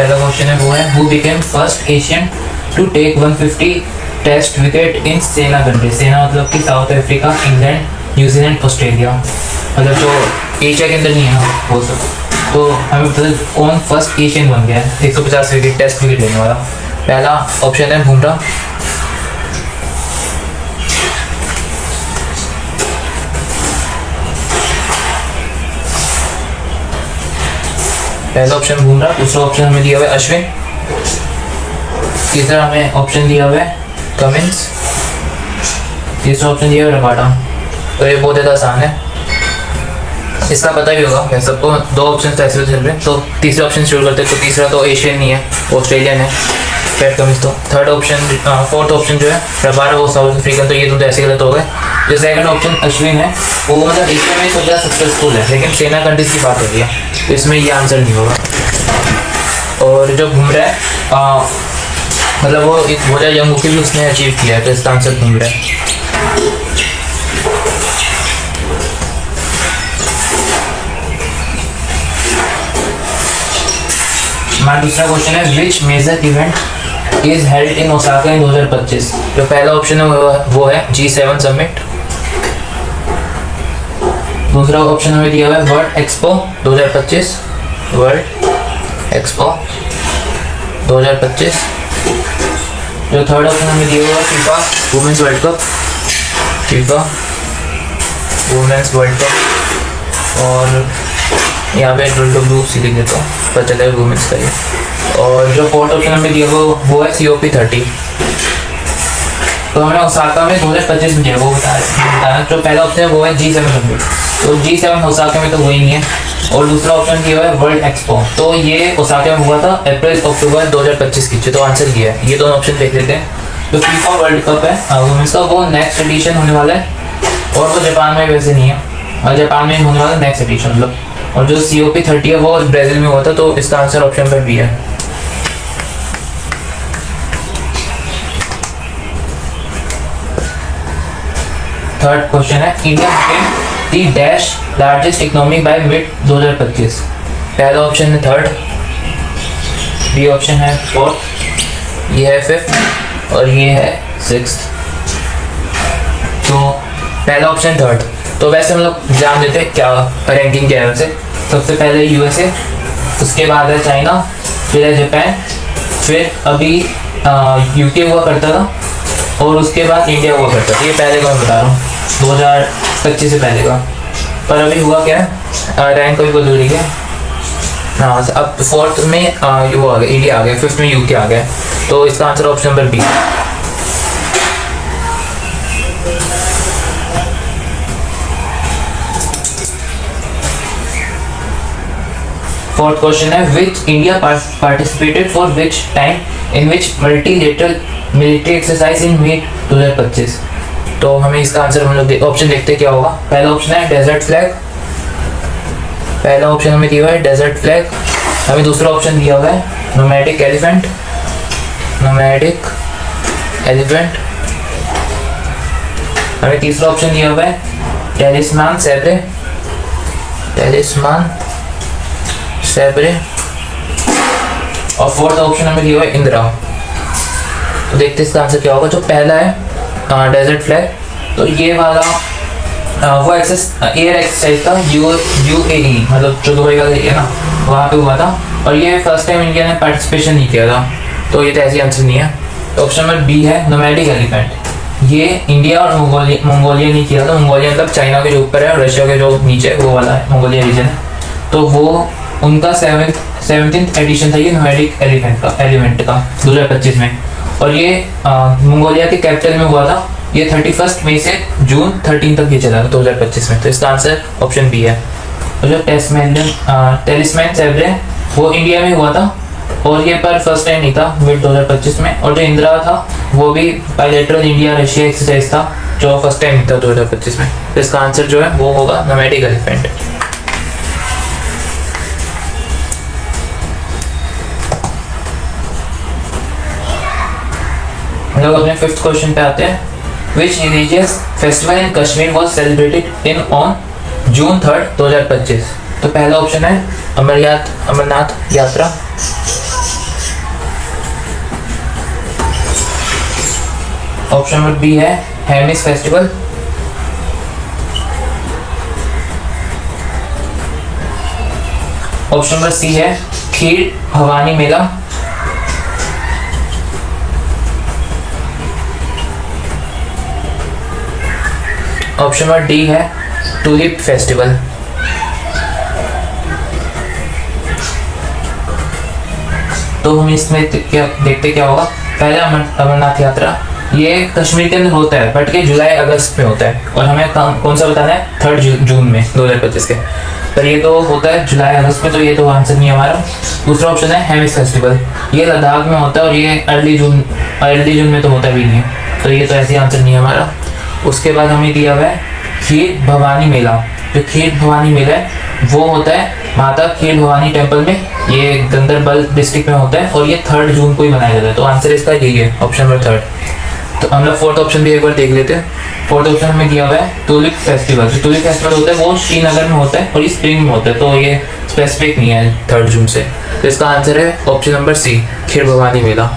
पहला क्वेश्चन है वो है who became first Asian to take 150 test wicket in SENA country. SENA मतलब कि south Africa, England, New Zealand, Australia, मतलब जो एशिया के अंदर नहीं है ना वो सब। तो हमें पता है कौन फर्स्ट एशियन बन गया है 150 विकेट टेस्ट विकेट लेने वाला। पहला ऑप्शन है बुमराह, पहला ऑप्शन बुमराह। दूसरा ऑप्शन हमें दिया हुआ है अश्विन। तीसरा हमें ऑप्शन दिया हुआ है कमिंस। तीसरा ऑप्शन दिया हुआ है रबाडा। तो ये बहुत ज़्यादा आसान है, इसका पता भी होगा मैं सबको। दो ऑप्शन तो ऐसे चल रहे हैं, तो तीसरे ऑप्शन शुरू करते हैं। तो तीसरा तो एशियन नहीं है, ऑस्ट्रेलियन है, पैट कमिंस। तो थर्ड ऑप्शन फोर्थ ऑप्शन जो है रबाडा, वो साउथ अफ्रीकन। तो ये तो ऐसे गलत हो गए। जो सेकंड ऑप्शन अश्विन है वो मतलब एशिया में सबसे ज़्यादा सक्सेसफुल है, लेकिन सेना कंट्रीज की बात हो रही है, तो इसमें ये आंसर नहीं होगा। और जो बुमराह है मतलब वो एक बहुत ज़्यादा यंग होकर भी उसने अचीव किया है, तो इसका आंसर बुमराह है। हमारा दूसरा क्वेश्चन है which major event is held in Osaka in 2025। जो पहला ऑप्शन है वो है G7 समिट। दूसरा ऑप्शन हमें दिया हुआ है वर्ल्ड एक्सपो 2025, वर्ल्ड एक्सपो 2025। जो थर्ड ऑप्शन हमें दिया हुआ है FIFA women's world cup, FIFA women's world cup. और यहाँ पे WWC लिख देता हूँ, पता चला है वुमेन्स का ये। और जो फोर्थ ऑप्शन हमें दिया हुआ वो है COP30। तो हमें ओसाका में 2025 में दिया वो बताया। जो पहला ऑप्शन है वो है G7 समिट, तो G7 ओसाका में तो वही नहीं है। और दूसरा ऑप्शन दिया हुआ है वर्ल्ड एक्सपो, तो ये ओसाका में हुआ था अप्रैल-अक्टूबर 2025 की। तो आंसर ये है। ये दोनों ऑप्शन देख लेते हैं। जो फीफा वर्ल्ड कप है वुमेन्स का, वो नेक्स्ट एडिशन होने वाला है, और वो जापान में वैसे नहीं है, और जापान में होने वाला है नेक्स्ट एडिशन मतलब। और जो COP30 है वो ब्राज़ील में हुआ था, तो इसका आंसर ऑप्शन पर बी है। थर्ड क्वेश्चन है India became the dash largest economy by mid 2025। पहला ऑप्शन है थर्ड, बी ऑप्शन है फोर्थ, ये है फिफ्थ, और ये है सिक्स्थ। तो पहला ऑप्शन थर्ड। तो वैसे हम लोग जान देते हैं क्या रैंकिंग क्या है वैसे। सबसे पहले USA, उसके बाद है चाइना, फिर है जापान, फिर अभी UK हुआ करता था, और उसके बाद इंडिया हुआ करता था। ये पहले का मैं बता रहा हूँ 2025 से पहले का। पर अभी हुआ क्या है, रैंक कभी बदल रही है। हाँ, अब फोर्थ में वो आ गया, इंडिया आ गया, फिफ्थ में UK आ गया। तो इसका answer option number B. Fourth question है which India participated for which time in which multilateral military exercise in mid 2025। तो हमें इसका आंसर हम लोग ऑप्शन देखते क्या होगा। पहला ऑप्शन है डेजर्ट फ्लैग, पहला ऑप्शन हमें दिया हुआ है डेजर्ट फ्लैग। हमें दूसरा ऑप्शन दिया हुआ है नोमैडिक एलिफेंट, नोमैडिक एलिफेंट। हमें तीसरा ऑप्शन दिया हुआ है टेलिस्मान सैब्रे, टेलिस्मान सैब्रे। और फोर्थ ऑप्शन हमें दिया हुआ है इंदिरा। तो देखते इसका आंसर क्या होगा। जो पहला है डेजर्ट फ्लैग, तो ये वाला वो एयर एक्सरसाइज था UAE, मतलब जो दुबई का एरिया ना, वहाँ पे हुआ था। और ये फर्स्ट टाइम इंडिया ने पार्टिसिपेशन नहीं किया था, तो ये तो ऐसी आंसर नहीं है। तो ऑप्शन नंबर बी है नोमैडिक एलिफेंट। ये इंडिया और मंगोलिया नहीं किया था। मंगोलिया मतलब चाइना के जो ऊपर है और रशिया के जो नीचे है वो वाला है मंगोलिया रीजन है। तो वो उनका 17th एडिशन था ये नोमैडिक एलिफेंट का 2025 में। और ये मंगोलिया के कैपिटल में हुआ था। ये 31 मई से जून 13 तक ये चला था 2025 में। तो इसका आंसर ऑप्शन बी है। और जो टेलिस्मान सैब्रे वो इंडिया में हुआ था, और ये पर फर्स्ट टाइम नहीं था मिड 2025 में। और जो इंदिरा था वो भी बायलैटरल इंडिया रशिया एक्सरसाइज था, जो फर्स्ट टाइम नहीं था 2025 में। तो इसका आंसर जो है वो होगा नोमैडिक एलिफेंट। हम लोग अपने फिफ्थ क्वेश्चन पे आते हैं। Which religious festival in Kashmir was celebrated on June 3rd, 2025? तो पहला ऑप्शन है अमरनाथ यात्रा, ऑप्शन नंबर बी है Hemis festival. Option number C है खीर भवानी मेला। ऑप्शन नंबर डी है टूलिप फेस्टिवल। तो हम इसमें क्या देखते क्या होगा। पहला अमरनाथ यात्रा ये कश्मीर के अंदर होता है, बट ये जुलाई अगस्त में होता है, और हमें कौन सा बताना है 3 जून में 2025 के। पर ये तो होता है जुलाई अगस्त में, तो ये तो आंसर नहीं है हमारा। दूसरा ऑप्शन है हेमिस फेस्टिवल, ये लद्दाख में होता है और ये अर्ली जून में तो होता भी नहीं है, तो ये तो ऐसे आंसर नहीं है हमारा। उसके बाद हमें दिया हुआ है खीर भवानी मेला। जो खीर भवानी मेला है वो होता है माता खीर भवानी टेम्पल में, ये गंदरबल डिस्ट्रिक्ट में होता है, और ये 3 जून को ही मनाया जाता है। तो आंसर इसका यही है, ऑप्शन नंबर 3। तो हम लोग फोर्थ ऑप्शन भी एक बार देख लेते हैं। फोर्थ ऑप्शन में दिया हुआ है टूलिप फेस्टिवल। जो टूलिप फेस्टिवल होता है वो श्रीनगर में होता है और ये स्प्रिंग में होता है, तो ये स्पेसिफिक नहीं है 3 जून से। तो इसका आंसर है ऑप्शन नंबर सी खीर भवानी मेला।